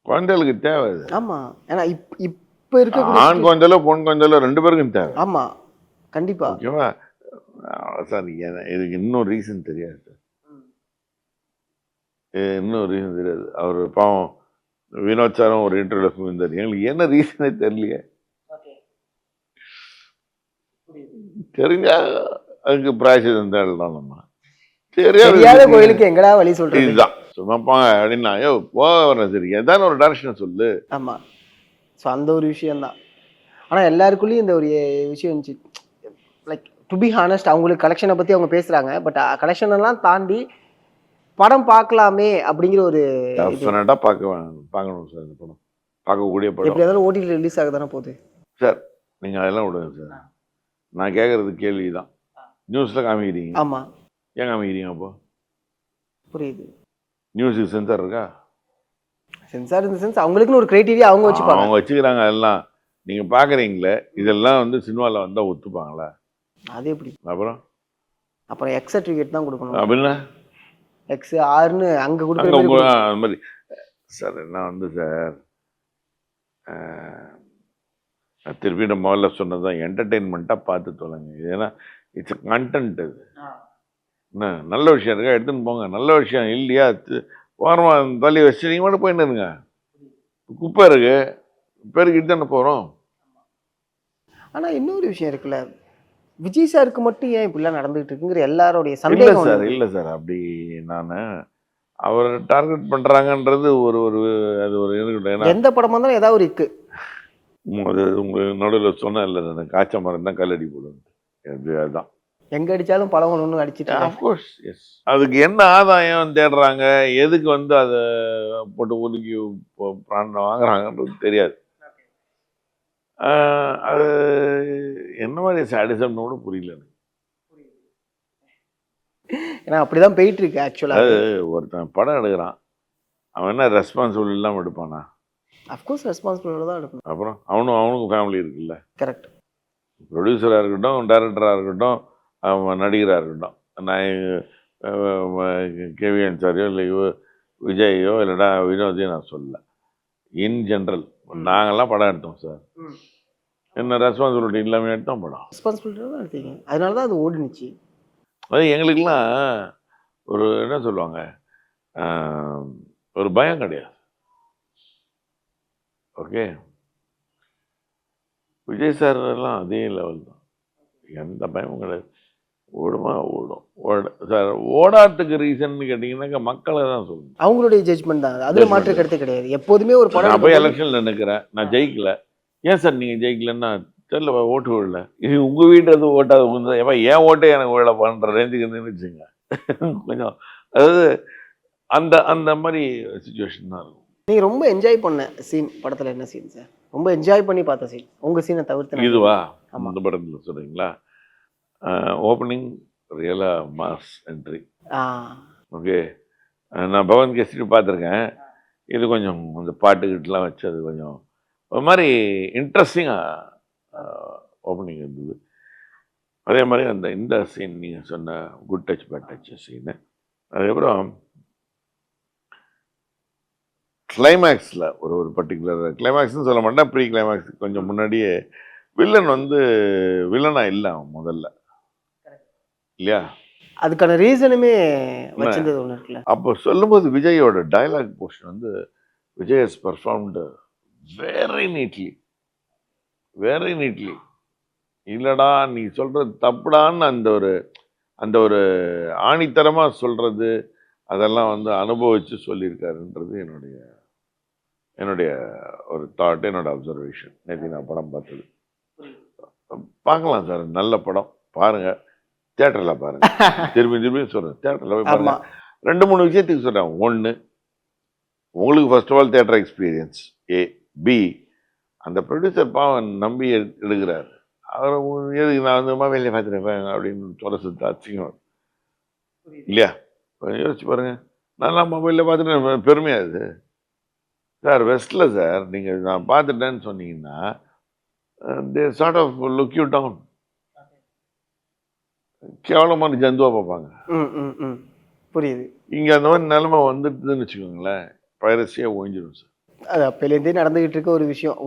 குழந்தைகளுக்கு தேவை இது. ஆமாம், ஏன்னா இப்போ இருக்க ஆண் குழந்தையில பொன் குழந்தையில 2 பேருக்கும் தேவை. ஆமாம் கண்டிப்பாக. ஓகேவா சார்? இதுக்கு இன்னொரு ரீசன் தெரியாது சார், இன்னொரு ரீசன் தெரியாது. அவர் பாவம் வினோத் சாரும் ஒரு இன்டர்வியூல சொல்லியிருந்தார், எங்களுக்கு என்ன ரீசனே தெரியலையே. தெரிஞ்சா அதுக்கு பிராயசித்தம் தேடலாம். நம்ம தெரியாத கோயிலுக்கு எங்கடா வழி சொல்றது, இதுதான் சும்மாப்பா அப்படின்னா போகிற சரி ஏதாவது ஒரு டைரக்ஷன் சொல்லு. ஆமாம், ஸோ அந்த ஒரு விஷயம்தான். ஆனால் எல்லாருக்குள்ளேயும் இந்த ஒரு விஷயம் இருந்துச்சு, லைக் டு பி ஹானஸ்ட், அவங்களுக்கு கலெக்ஷனை பற்றி அவங்க பேசுகிறாங்க, பட் கலெக்ஷன் எல்லாம் தாண்டி படம் பார்க்கலாமே அப்படிங்கிற ஒரு டெஃபினட்டாக பார்க்கணும் சார். இந்த படம் பார்க்கக்கூடிய படம் எப்படி இருந்தாலும் ஓடிடி ரிலீஸ் ஆக தானே போகுது சார். நீங்கள் அதெல்லாம் விடுங்க சார், நான் கேட்குறது கேள்வி தான். நியூஸில் காமிக்கிறீங்க. ஆமா, ஏன் காமிக்கிறீங்க அப்போ? புரியுது. நியூஸுக்கு சென்சார் இருக்கா? சென்சார் இந்த சென்ஸ் அவங்களுக்குன்னு ஒரு கிரைட்டீரியா அவங்க வச்சுப்பாங்க. அவங்க வச்சுக்கிறாங்க. எல்லாம் நீங்கள் பார்க்குறீங்களே, இதெல்லாம் வந்து சினிமாவில் வந்தால் ஒத்துப்பாங்களா? அது எப்படி? அப்புறம் அப்புறம் எக்ஸ் சர்டிஃபிகேட் தான் கொடுக்கணும். அப்படின்னா எக்ஸ் ஆர்னு அங்கே கொடுக்குற அங்கே மாதிரி அது மாதிரி சார் என்ன வந்து சார் திருப்பி நம்ம முதல்ல சொன்னது தான், என்டர்டெயின்மெண்ட்டாக பார்த்து தொலைங்க. ஏன்னா இட்ஸ் கண்டென்ட். இது என்ன நல்ல விஷயம் இருக்கா எடுத்துன்னு போங்க, நல்ல விஷயம் இல்லையா ஓரமாக தள்ளி வச்சு நீங்கள் மட்டும் போயின்னு இருங்க. குப்பை இருக்கு, பேருக்கிட்டு தானே போகிறோம். ஆனால் இன்னொரு விஷயம் இருக்குல்ல, விஜய் சாருக்கு மட்டும் ஏன் இப்படிலாம் நடந்துகிட்டு இருக்குங்கிற எல்லாரோடைய இல்லை சந்தேகம் சார், வந்து. இல்லை சார், அப்படி நான் அவர் டார்கெட் பண்ணுறாங்கன்றது ஒரு ஒரு அது ஒரு இருக்கட்டும். ஏன்னா எந்த படமா இருந்தாலும் ஏதாவது ஒரு இக்கு. அது உங்களுக்கு நடுவில் சொன்னேன் இல்லை, நான் காய்ச்ச மரம் தான் கல்லடி போடுவேன். அதுதான் எங்க அடிச்சாலும் பழம் ஒன்று அடிச்சிட்டு அஃப்கோர்ஸ். எஸ், அதுக்கு என்ன ஆதாயம் தேடுறாங்க, எதுக்கு வந்து அதை போட்டு ஒதுக்கி பிராணம் வாங்குறாங்கன்றது தெரியாது. அது என்ன மாதிரி சாடிசம்னு கூட புரியல எனக்கு. ஏன்னா அப்படிதான் போயிட்டு இருக்கு ஆக்சுவலா. அது ஒருத்தன் படம் எடுக்கிறான், அவன் என்ன ரெஸ்பான்சிபிள் இல்லாமல் எடுப்பானா? அஃப்கோர்ஸ் ரெஸ்பான்சிபிலிட்டி தான் எடுக்கணும். அப்புறம் அவனுக்கும் ஃபேமிலி இருக்குல்ல. கரெக்ட். ப்ரொடியூசராக இருக்கட்டும், டைரக்டராக இருக்கட்டும், அவன் நடிகராக இருக்கட்டும். நான் கேவிஎன் சாரியோ இல்லை விஜயோ இல்லைடா வினோதையோ நான் சொல்லலை. இன் ஜென்ரல் நாங்கள்லாம் படம் எடுத்தோம் சார். என்ன ரெஸ்பான்சிபிலிட்டி இல்லாமல் எடுத்தோம் படம். ரெஸ்பான்சிபிலிட்டி தான் எடுத்தீங்க, அதனால தான் அது ஓடினுச்சு. அது எங்களுக்கெல்லாம் ஒரு என்ன சொல்லுவாங்க, ஒரு பயம் கிடையாது. ஓகே, விஜய் சார் எல்லாம் அதே லெவல் தான், எந்த பயமும் கிடையாது. ஓடுமா ஓடும். சார் ஓடாததுக்கு ரீசன் கேட்டிங்கன்னாக்கா மக்களை தான் சொல்லணும். அவங்களுடைய ஜட்ஜ்மெண்ட் தான், அதுல மாற்று கருத்து கிடையாது. எப்போதுமே ஒரு படம் நான் போய் எலெக்ஷனில் நினைக்கிறேன், நான் ஜெயிக்கல. ஏன் சார் நீங்கள் ஜெயிக்கலன்னா தெரியல, ஓட்டு விடல. இது உங்கள் வீட்டு ஓட்டாது உங்க எப்போ ஏன் ஓட்டே எனக்கு விழ பண்ணுற ரேஞ்சுக்கு நினைச்சுங்க. கொஞ்சம் அதாவது அந்த அந்த மாதிரி சுச்சுவேஷன் தான் இருக்கும். நீங்க ரொம்ப என்ஜாய் பண்ண சீன் படத்துல என்ன சீன் சார்? ரொம்ப என்ஜாய் பண்ணி பார்த்த சீன் உங்க சீனை தவிர்த்து. இதுவா? அந்த படத்தில் சொல்கிறீங்களா? ஓப்பனிங் ரியலாக மாஸ் என்ட்ரி. ஓகே, நான் பவன் கேசரி பார்த்துருக்கேன். இது கொஞ்சம் இந்த பாட்டுக்கிட்டலாம் வச்சு அது கொஞ்சம் ஒரு மாதிரி இன்ட்ரெஸ்டிங்காக ஓப்பனிங் இருந்தது. அதே மாதிரி இந்த சீன் நீங்கள் சொன்ன good touch bad touch scene. அதுக்கப்புறம் கிளைமேக்ஸில் ஒரு பர்டிகுலர் கிளைமேக்ஸ்னு சொல்ல மாட்டேன், ப்ரீ கிளைமேக்ஸ் கொஞ்சம் முன்னாடியே வில்லன் வந்து வில்லனாக இல்லை அவன் முதல்ல இல்லையா? அதுக்கான ரீசனுமே வச்சிருந்தது ஒன்று இருக்குல்ல. அப்போ சொல்லும்போது விஜயோட டயலாக் போர்ஷன் வந்து Vijay has performed very neatly, very neatly. இல்லைடா நீ சொல்கிறது தப்புடான்னு அந்த ஒரு ஆணித்தரமாக சொல்கிறது, அதெல்லாம் வந்து அனுபவித்து சொல்லியிருக்காருன்றது என்னுடைய ஒரு தாட், என்னோட அப்சர்வேஷன். நேற்று நான் படம் பார்த்தது. பார்க்கலாம் சார், நல்ல படம், பாருங்கள், தியேட்டரில் பாருங்கள். திரும்பி சொல்கிறேன், தியேட்டரில் போய் பாருங்கள். 2-3 விஷயத்துக்கு சொல்கிறேன். ஒன்று, உங்களுக்கு first of all theatre experience A. B, அந்த ப்ரொடியூசர் பாவன் நம்பி எடுக்கிறார். அவர் எதுக்கு நான் வந்து மொபைலில் பார்த்துருப்பேன் அப்படின்னு சொல்ல சுத்தாச்சுங்க இல்லையா? யோசிச்சு பாருங்கள், நான் மொபைலில் பார்த்துட்டு பெருமையாக இது சார். வெஸ்ட்டில் சார் நீங்கள் நான் பார்த்துட்டேன்னு சொன்னீங்கன்னா they sort of look you down, கேவலமான ஜந்துவாக பார்ப்பாங்க. புரியுது. இங்கே அந்த மாதிரி நிலைமை வந்துட்டுதுன்னு வச்சுக்கோங்களேன், பைரசியாக ஓஞ்சிடும் சார். அது அப்போலேருந்தே நடந்துகிட்டு இருக்க ஒரு விஷயம்,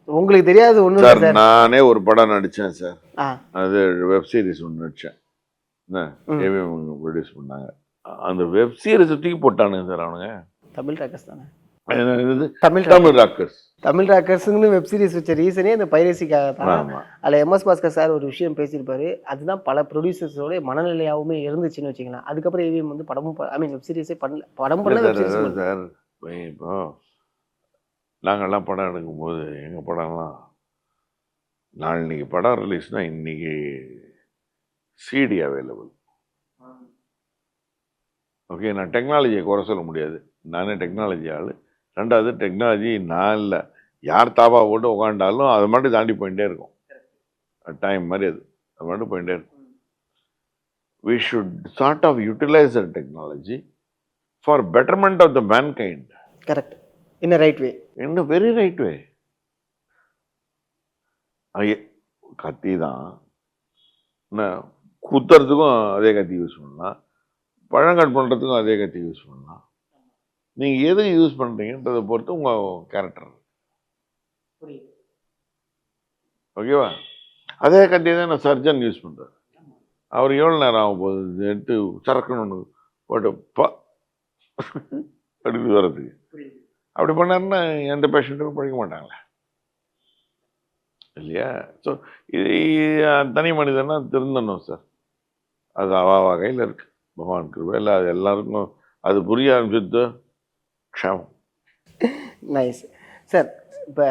உங்களுக்கு தெரியாது ஒன்றும் சார். நானே ஒரு படம் நடித்தேன் சார், அது வெப் சீரிஸ் ஒன்று நடித்தேன், என்ன ப்ரொடியூஸ் பண்ணாங்க. அந்த வெப் சீரிஸ் தூக்கி போட்டானுங்க சார் அவனுங்க. தமிழ் ராக்கர்ஸ் தானே? தமிழ் ராக்கர்ஸ். தமிழ் ராக்கர்ஸ்னு வெப் சீரிஸ் வச்ச ரீசனே அந்த பைரசிக்காக தான். அதில் எம்எஸ் பாஸ்கர் சார் ஒரு விஷயம் பேசியிருப்பாரு, அதுதான் பல ப்ரொடியூசர்ஸோட மனநிலையாகவுமே இருந்துச்சுன்னு வச்சுக்கலாம். அதுக்கப்புறம் ஏவிஎம் வந்து படமும் வெப் சீரிஸே பண்ணல, படம் பண்ணல வெப் சீரிஸ் சார். இப்போ நாங்கள்லாம் படம் எடுக்கும்போது எங்கள் படம்லாம் நாளைக்கு படம் ரிலீஸ்னால் இன்னைக்கு சிடி அவைலபிள். ஓகே, நான் டெக்னாலஜியை குறை சொல்ல முடியாது, நானே டெக்னாலஜி ஆள். ரெண்டாவது, டெக்னாலஜி நான் இல்லை, யார் தாபா போட்டு உட்காண்டாலும் அதை மட்டும் தாண்டி போயிட்டே இருக்கும். டைம் மாதிரி அது மட்டும் போயிட்டே இருக்கும். we should sort of utilize the technology for betterment of the mankind correct. In right way. in a very right way. கத்தி தான் என்ன, குத்துறதுக்கும் அதே கத்தி யூஸ் பண்ணலாம், பழம் கட் பண்ணுறதுக்கும் அதே கத்தி யூஸ் பண்ணலாம். நீங்கள் எது யூஸ் பண்ணுறீங்கன்றதை பொறுத்து உங்கள் கேரக்டர். ஓகேவா? அதே கத்தி தான் நான் சர்ஜன் யூஸ் பண்ணுறேன். அவர் எவ்வளோ நேரம் ஆகும் போகுது எடுத்து சரக்குன்னு ஒன்று போட்டு அப்படி வர்றதுக்கு. அப்படி பண்ணாருன்னா எந்த பேஷண்ட்டுக்கும் படிக்க மாட்டாங்களே இல்லையா? ஸோ இது தனி மனிதனா திருந்தணும் சார். அது அவ கையில் இருக்கு. பகவான் கிருபை இல்லை, அது எல்லாருக்கும் அது புரிய ஆரம்பிச்சது க்ஷமம். Nice sir. இப்போ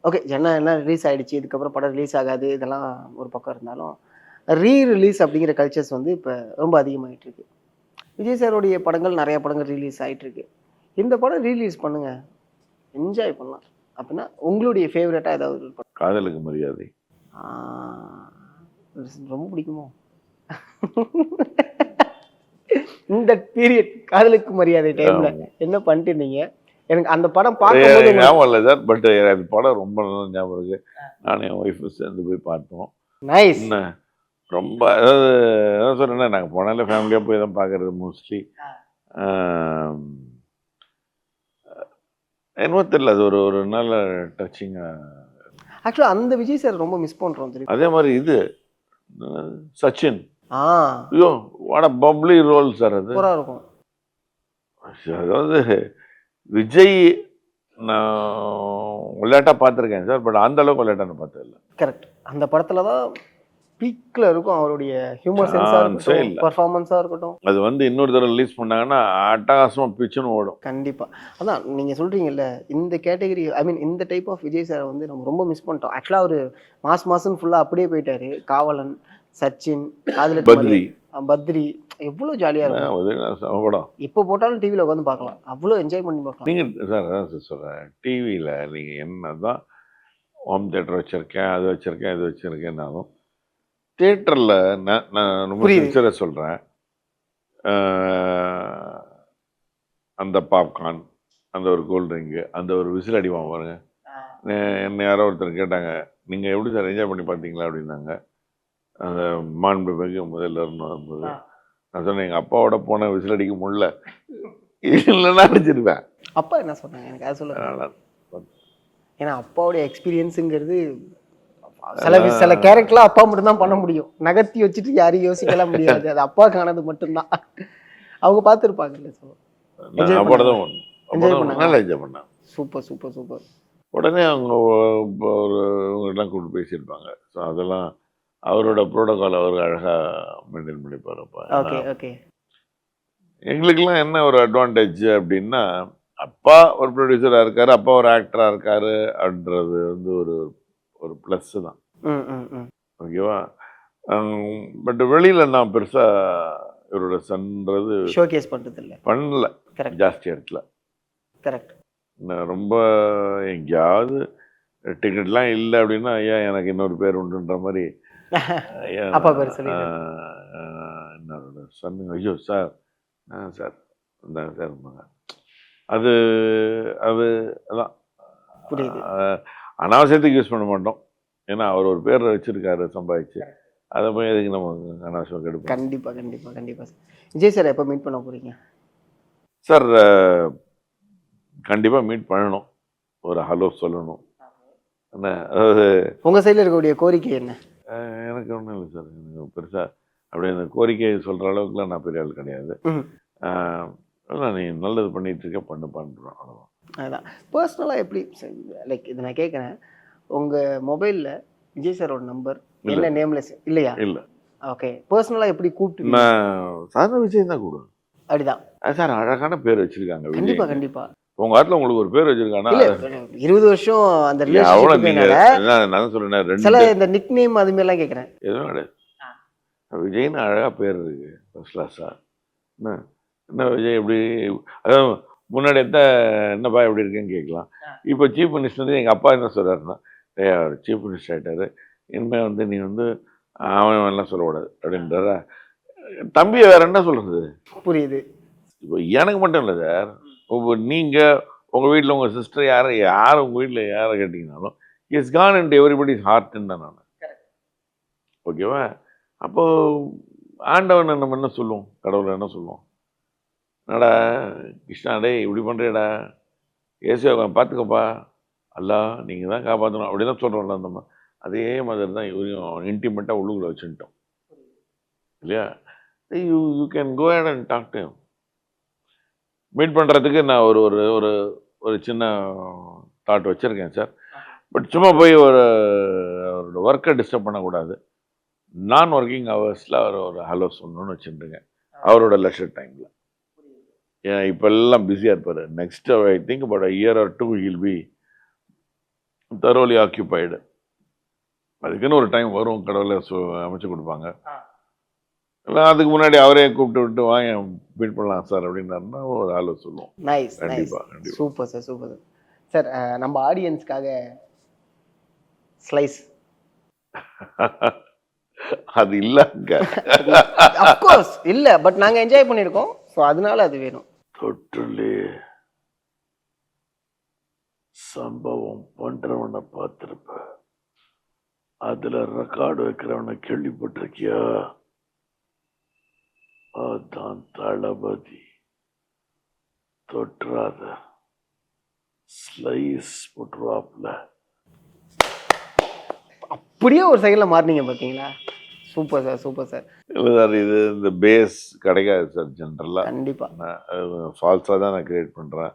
ஓகே, எல்லாம் ரிலீஸ் ஆகிடுச்சு, இதுக்கப்புறம் படம் ரிலீஸ் ஆகாது, இதெல்லாம் ஒரு பக்கம் இருந்தாலும் ரீரிலீஸ் அப்படிங்கிற கல்ச்சர்ஸ் வந்து இப்போ ரொம்ப அதிகமாகிட்டு இருக்கு. விஜய் சாரோடைய படங்கள் நிறைய படங்கள் ரிலீஸ் ஆகிட்டு இருக்கு. இந்த படம் ரீரிலீஸ் பண்ணுங்க, என்ஜாய் பண்ணலாம் அப்படின்னா உங்களுடைய ஃபேவரட்டாக ஏதாவது ஒரு படம்? காதலுக்கு மரியாதை ரொம்ப பிடிக்குமோ? இந்த பீரியட் காதலுக்கு மரியாதை டைம்ல என்ன பண்ணிட்டு இருந்தீங்க? எனக்கு அந்த படம் பார்க்கும்போது ஞாபகம் இல்லை சார், பட் அந்த படம் ரொம்ப நல்லா ஞாபகம் இருக்கு. நானும் என் ஒய்ஃபு சேர்ந்து போய் பார்த்தோம். நைஸ். என்ன ரொம்ப அதாவது அதான் சொல்கிறேன்னா, நாங்கள் போனாலே ஃபேமிலியாக போய் தான் பார்க்குறது மோஸ்ட்லி. என்னவோ தெரியல, அது ஒரு நல்ல டச்சிங்காக. ஆக்சுவலாக அந்த விஜய் சார் ரொம்ப மிஸ் பண்ணுறோம் தெரியும். அதே மாதிரி இது சச்சின், ஆ ஐயோ வாட பப்ளி ரோல் சார். அது சூப்பராக இருக்கும். அதாவது விஜய் நான் விளையாட்டாக பார்த்துருக்கேன் சார், பட் அந்த அளவுக்கு விளையாட்டா நான் பார்த்ததில்லை. கரெக்ட். அந்த படத்தில் தான் பீக்கில் இருக்கும் அவருடைய ஹியூமர் சென்ஸாக இருக்கட்டும், பர்ஃபார்மன்ஸாக இருக்கட்டும். அது வந்து இன்னொரு தடவை ரிலீஸ் பண்ணாங்கன்னா அட்டகாசமாக பிச்சுன்னு ஓடும். கண்டிப்பாக. அதான் நீங்கள் சொல்கிறீங்கல்ல, இந்த கேட்டகரி ஐ மீன் இந்த டைப் ஆஃப் விஜய் சாரை வந்து நம்ம ரொம்ப மிஸ் பண்ணிட்டோம். ஆக்சுவலாக அவர் மாதம் ஃபுல்லாக அப்படியே போயிட்டாரு. காவலன், சச்சின், பத்ரி பத்ரி எவ்வளோ ஜாலியாக இருக்கும். படம் இப்போ போட்டாலும் டிவியில் உட்காந்து பார்க்கலாம், அவ்வளோ என்ஜாய் பண்ணி பார்க்கலாம். நீங்கள் சார் அதான் சார் சொல்கிறேன், டிவியில் நீங்கள் என்ன தான் ஹோம் தேட்டர் வச்சுருக்கேன், அது வச்சுருக்கேன், இது வச்சுருக்கேன்னாலும் தியேட்டரில் நான் ரொம்ப சின்சியராக சொல்கிறேன், அந்த பாப்கார்ன், அந்த ஒரு கூல்ட்ரிங்கு, அந்த ஒரு விசில் அடிவான் பாருங்க. என்ன யாரோ ஒருத்தர் கேட்டாங்க, நீங்கள் எப்படி சார் என்ஜாய் பண்ணி பார்த்தீங்களா அப்படின்னாங்க. அந்த மாண்புமிகு முதல்ல வரும்போது நான் சொன்னேன், எங்கள் அப்பாவோட போன விசில் அடிக்க முடியல, இல்லைன்னா அடிச்சிருவேன். அப்பா என்ன சொன்னாங்க எனக்கு அது சொல்லுங்க. ஏன்னா அப்பாவுடைய எக்ஸ்பீரியன்ஸுங்கிறது சில கேரக்டர்லாம் அப்பா மட்டும்தான் பண்ண முடியும். நகர்த்தி வச்சுட்டு யாரையும் யோசிக்கலாம் முடியாது. அது அப்பாவுக்கானது மட்டும்தான். அவங்க பார்த்துருப்பாங்கல்ல. Super super super. உடனே அவங்க இவங்கெல்லாம் கூப்பிட்டு பேசியிருப்பாங்க. ஸோ அதெல்லாம் அவரோட ப்ரோட்டோகால் அவர் அழகாக மெயின்டைன் பண்ணிப்பாருப்பா. Okay okay. எங்களுக்கெல்லாம் என்ன ஒரு அட்வான்டேஜ் அப்படின்னா, அப்பா ஒரு ப்ரொடியூசராக இருக்காரு, அப்பா ஒரு ஆக்டராக இருக்காரு அப்படின்றது வந்து ஒரு ப்ளஸ் தான். ஓகேவா? பட் வெளியில் நான் பெருசாக இவரோட சன்றது ஷோகேஸ் பண்ணுறது இல்லை, பண்ணல ஜாஸ்தி இடத்துல. கரெக்ட். ரொம்ப எங்கேயாவது டிக்கெட்லாம் இல்லை அப்படின்னா, ஐயா எனக்கு இன்னொரு பேர் உண்டுன்ற மாதிரி அப்பா பேர் சொல்லி என்னோட சன்னுங்க, ஐயோ சார் சார் இந்தாங்க சார் இருப்பாங்க. அது அதான் அனாவசியத்துக்கு யூஸ் பண்ண மாட்டோம். ஏன்னா அவர் ஒரு பேர் வச்சிருக்காரு சம்பாதிச்சு, அதை போய் எதுக்கு நம்ம அனாவசியம் கெடுப்போம். கண்டிப்பாக கண்டிப்பாக கண்டிப்பாக. விஜய் சார் எப்போ மீட் பண்ண போகிறீங்க சார்? கண்டிப்பாக மீட் பண்ணணும், ஒரு ஹலோ சொல்லணும். என்ன அதாவது உங்கள் சைடில் இருக்கக்கூடிய கோரிக்கை என்ன? எனக்கு ஒன்றும் இல்லை சார், எனக்கு பெருசாக அப்படி அந்த கோரிக்கை சொல்கிற அளவுக்குலாம் நான் பெரிய ஆள் கிடையாது. நீ நல்லது பண்ணிட்டு இருக்க பண்ணுறோம், அவ்வளோதான். அதுதான். பர்சனலாக எப்படி லைக் இது நான் கேட்குறேன், உங்கள் மொபைலில் விஜய் சாரோட நம்பர் என்ன நேம்லெஸ் இல்லையா? இல்லை. ஓகே. பர்சனலாக எப்படி கூப்பிட்டு? நான் சாதாரண விஜய் தான் கூடுவேன். அப்படிதான் சார், அழகான பேர் வச்சிருக்காங்க. கண்டிப்பாக கண்டிப்பாக. உங்க ஆட்டில் உங்களுக்கு ஒரு பேர் வச்சிருக்காங்கன்னா 20 வருஷம் அந்த நான் சொல்றேன், சில இந்த நிக் நேம் அது மாதிரிலாம் கேட்குறேன். எதுவும் கிடையாது. விஜய்னு அழகா பேர் இருக்கு, ஃபர்ஸ்ட் கிளாஸா. என்ன விஜய் எப்படி, அதாவது முன்னாடி என்னப்பா எப்படி இருக்குன்னு கேட்கலாம். இப்போ சீஃப் மினிஸ்டர் எங்கள் அப்பா என்ன சொல்கிறாருன்னா, அவர் சீஃப் மினிஸ்டர் ஆகிட்டாரு, இனிமேல் வந்து நீ வந்து அவன் எல்லாம் சொல்லக்கூடாது அப்படின்றத. தம்பியை வேற என்ன சொல்றது? புரியுது. இப்போ எனக்கு மட்டும் இல்லை சார், இப்போ நீங்கள் உங்கள் வீட்டில் உங்கள் சிஸ்டர் யார் உங்கள் வீட்டில் யாரை கேட்டிங்கனாலும் இஸ் கான் இன்ட் எவ்ரிபடிஸ் ஹார்ட்ன்னு தான் நான். ஓகேவா? அப்போ ஆண்டவனை நம்ம என்ன சொல்லுவோம், கடவுளை என்ன சொல்லுவோம்? என்னடா கிருஷ்ணா, டேய் இப்படி பண்ணுறியடா, ஏசுவை பார்த்துக்கப்பா, அல்லா நீங்கள் தான் காப்பாற்றணும் அப்படி தான் சொல்கிறோம்ல. அந்த அதே மாதிரி தான் இவரையும் இன்டிமேட்டாக உள்ளுக்குள்ள வச்சுட்டோம் இல்லையா? You you can go and and talk to meet பண்ணுறதுக்கு நான் ஒரு ஒரு ஒரு ஒரு சின்ன தாட் வச்சுருக்கேன் சார். பட் சும்மா போய் அவரோட ஒர்க்கை டிஸ்டர்ப் பண்ணக்கூடாது. நான் ஒர்க்கிங் ஹவர்ஸில் அவர் ஒரு ஹலோ சொல்லணும்னு வச்சுருங்க அவரோட லெஷர் டைமில். ஏன்னா இப்போ எல்லாம் பிஸியாக இருப்பார். Next I think about a year or 2 he'll be thoroughly occupied. அதுக்குன்னு ஒரு டைம் வரும், கடவுளை அமைச்சு கொடுப்பாங்க. இல்லை அதுக்கு முன்னாடி அவரே கூப்பிட்டு விட்டு வாங்க மீட் பண்ணலாம் சார் அப்படின்னாருன்னா ஒரு ஆளு சொல்லுவோம். நைஸ், கண்டிப்பா நைஸ், கண்டிப்பா. Super sir, super sir. Sir நம்ம ஆடியன்ஸ்க்காக ஸ்லைஸ் அது இல்லைங்க. அஃப்கோர்ஸ் இல்ல, பட் நாங்க என்ஜாய் பண்ணிருக்கோம், ஸோ அதனால அது வேணும். தொட்டுலே சம்பவம் பண்றவனை பார்த்திருப்ப, அதுல ரெக்கார்டு வைக்கிறவனை கேள்விப்பட்டிருக்கியா? அதான் தளபதி. தொற்றாத ஸ்லைஸ் போட்டுருவாப்ல. அப்படியே ஒரு சைடில் மாறினீங்க பார்த்தீங்களா? Super sir, super sir. இல்லை சார், இது இந்த பேஸ் கிடைக்காது சார் ஜென்ரலாக. கண்டிப்பா ஃபால்ஸாக தான் நான் கிரியேட் பண்ணுறேன்.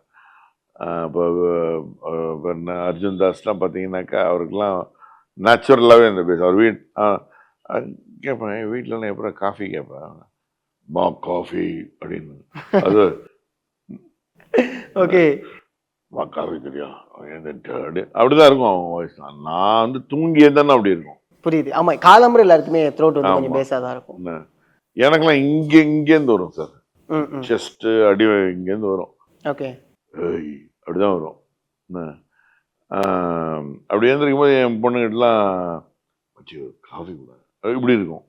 இப்போ அர்ஜுன் தாஸ்லாம் பார்த்தீங்கன்னாக்கா அவருக்கெல்லாம் நேச்சுரலாகவே இந்த பேஸ். அவர் கேட்பேன், வீட்டில் நான் எப்போ காஃபி கேட்பேன், மா காஃபி அப்படின்னு. அது ஓகே, மா காஃபி தெரியும் அப்படிதான் இருக்கும் அவங்க வாய்ஸ். நான் வந்து தூங்கியே தானே அப்படி இருக்கும். புரியுது. ஆமா, காலம்பரம் எல்லாருக்குமே த்ரோட் வந்து கொஞ்சம் பேஸாக தான் இருக்கும். எனக்கெல்லாம் இங்கேருந்து வரும் சார், செஸ்ட் அடி இங்கேருந்து வரும். ஓகே, அப்படிதான் வரும். அப்படி எழுந்திருக்கும் போது என் பொண்ணுகிட்டலாம் வச்சு காஃபி கூட இப்படி இருக்கும்.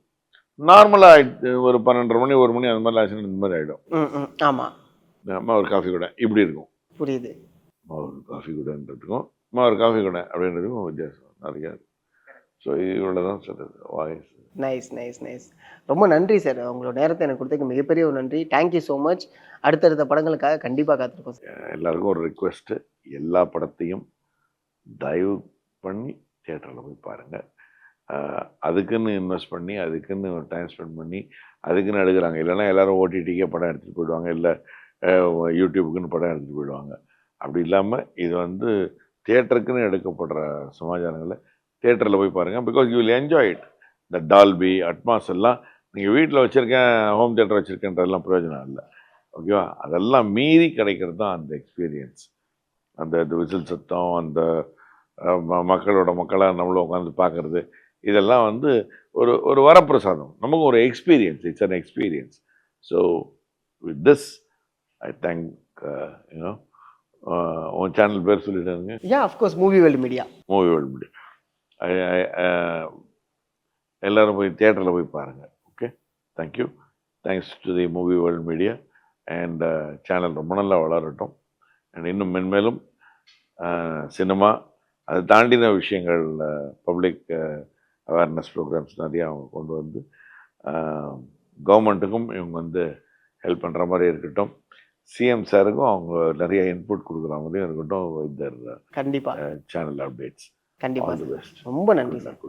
நார்மலாக ஒரு 12:30 மணி 1 மணி அந்த மாதிரி ஆச்சுன்னா இந்த மாதிரி ஆகிடும். ஆமாம், அம்மா ஒரு காஃபி கூட இப்படி இருக்கும். புரியுது. அம்மா ஒரு காஃபி கூடன்றதுக்கும் அம்மா ஒரு காஃபி கூட அப்படின்றதுக்கும் வித்தியாசம் நிறையா இருக்கு. ஸோ இவ்வளோதான் sir voice. Nice, nice, nice. ரொம்ப நன்றி சார், உங்களோட நேரத்தை எனக்கு கொடுத்ததுக்கு மிகப்பெரிய ஒரு நன்றி. Thank you so much. அடுத்தடுத்த படங்களுக்காக கண்டிப்பாக காத்திருக்கோம் சார். எல்லாருக்கும் ஒரு ரிக்வெஸ்ட்டு, எல்லா படத்தையும் தயவு பண்ணி தியேட்டரில் போய் பாருங்கள். அதுக்குன்னு இன்வெஸ்ட் பண்ணி, அதுக்குன்னு ஒரு டைம் ஸ்பெண்ட் பண்ணி, அதுக்குன்னு எடுக்கிறாங்க. இல்லைன்னா எல்லோரும் ஓடிடிக்கே படம் எடுத்துகிட்டு போயிடுவாங்க, இல்லை யூடியூபுக்குன்னு படம் எடுத்துகிட்டு போயிடுவாங்க. அப்படி இல்லாமல் இது வந்து தியேட்டருக்குன்னு எடுக்கப்படுற சமாச்சாரங்களை தியேட்டரில் போய் பாருங்கள். Because you will enjoy it. இந்த டால்பி அட்மாஸ் எல்லாம் நீங்கள் வீட்டில் வச்சுருக்கேன், ஹோம் தியேட்டர் வச்சுருக்கேன்றதெல்லாம் பிரயோஜனம் இல்லை. ஓகேவா? அதெல்லாம் மீறி கிடைக்கிறது தான் அந்த எக்ஸ்பீரியன்ஸ். அந்த விசில் சத்தம், அந்த மக்களோட மக்களாக நம்மளும் உட்காந்து பார்க்குறது, இதெல்லாம் வந்து ஒரு வரப்பிரசாதம், நமக்கு ஒரு experience. It's an experience. So with this I thank you know. உன் சேனல் பேர் சொல்லிட்டாருங்க. Yeah, of course, movie world media. Movie world media. எல்லோரும் போய் தியேட்டரில் போய் பாருங்கள். Okay, thank you. Thanks to the movie world media. And channel ரொம்ப நல்லா வளரட்டும். அண்ட் இன்னும் மென்மேலும் சினிமா அதை தாண்டின விஷயங்கள், பப்ளிக் அவேர்னஸ் ப்ரோக்ராம்ஸ் நிறையா அவங்க கொண்டு வந்து கவர்மெண்ட்டுக்கும் இவங்க வந்து ஹெல்ப் பண்ணுற மாதிரி இருக்கட்டும். சிஎம் சாருக்கும் அவங்க நிறைய இன்புட் கொடுக்குற மாதிரியும் இருக்கட்டும். வித் தர் கண்டிப்பாக சேனல் அப்டேட்ஸ். கண்டிப்பாக. All the best. ரொம்ப நன்றி சார்.